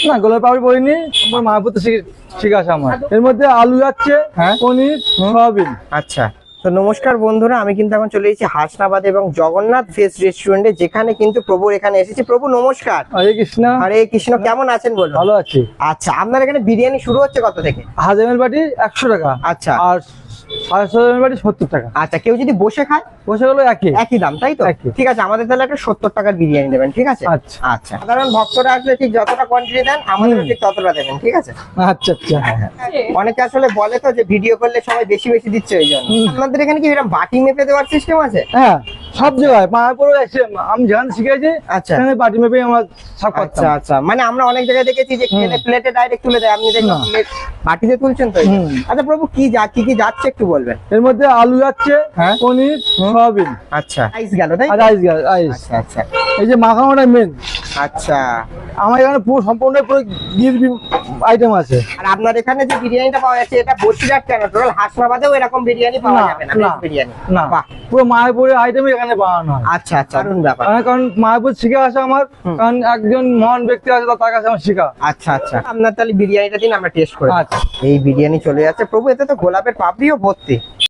না গোলাপ পাপড়ি বলিনি, আমার মায়াপুর তো শিখে আসা আমার। এর মধ্যে আলু যাচ্ছে, পনির, সয়াবিন। আচ্ছা, তো নমস্কার বন্ধুরা, আমি কিন্তু এখন চলে এসেছি হাসনাবাদ এবং জগন্নাথ ভেজ রেস্টুরেন্টে, যেখানে কিন্তু প্রভুর এখানে এসেছি। প্রভু নমস্কার। হরে কৃষ্ণ। হরে কৃষ্ণ, কেমন আছেন বলুন? ভালো আছি। আচ্ছা, আপনার এখানে বিরিয়ানি শুরু হচ্ছে কত থেকে? হাজামের বাটি 100 টাকা। আচ্ছা। আর 750 বাটি 70 টাকা। আচ্ছা, কেউ যদি বসে খায়? বসে গেলো একই দাম, তাই তো? ঠিক আছে, আমাদের তাহলে একটা 70 টাকার বিরিয়ানি দেবেন, ঠিক আছে? আচ্ছা আচ্ছা, সাধারণ ভক্তরা আসলে ঠিক যতটা কোয়ান্টিটি দেন আমাদের ঠিক ততটা দেবেন, ঠিক আছে? আচ্ছা আচ্ছা। অনেকে আসলে বলে তো যে ভিডিও করলে সবাই বেশি বেশি দিচ্ছে, ওই জন্য। আপনাদের এখানে কি এরকম বাটি মেপে দেওয়ার সিস্টেম আছে? হ্যাঁ, সব জায়গায় মায়াপুরে এসে আমি যেখানে শিখেছি আচ্ছা, সেখানে বাটি মেপে আমার সব করতাম। আচ্ছা আচ্ছা, মানে আমরা অনেক জায়গায় দেখেছি যে খেলে প্লেটে ডাইরেক্ট তুলে দেয়, আপনি দেখুন বাটিতে তুলছেন তো। আচ্ছা প্রভু, কি যাচ্ছে একটু বলবেন? এর মধ্যে আলু যাচ্ছে, পনির, সয়াবিন। আচ্ছা, রাইস গেল, তাই? Rice rice. আচ্ছা আচ্ছা, এই যে মাখানোটা মেন। আচ্ছা, আমার এখানে পুরো সম্পূর্ণ পুরো গ্রিল আইটেম আছে। আর আপনার এখানে যে বিরিয়ানিটা পাওয়া যাচ্ছে এটা বসিরহাট কেন, টোটাল হাসনাবাদেও এরকম বিরিয়ানি পাওয়া যাবে না? বিরিয়ানি না, বাহ, পুরো মায়াপুরের আইটেম এখানে বানানো হয়। আচ্ছা আচ্ছা, দারুণ ব্যাপার। কারণ মায়াপুর শিখে আসা আমার, কারণ একজন মহান ব্যক্তি আছে তার কাছে আমার শিখা। আচ্ছা আচ্ছা, আপনার তাহলে বিরিয়ানিটা দিন, আমরা টেস্ট করি। আচ্ছা, এই বিরিয়ানি চলে যাচ্ছে প্রভু, এতে তো গোলাপের পাপড়িও ভর্তি।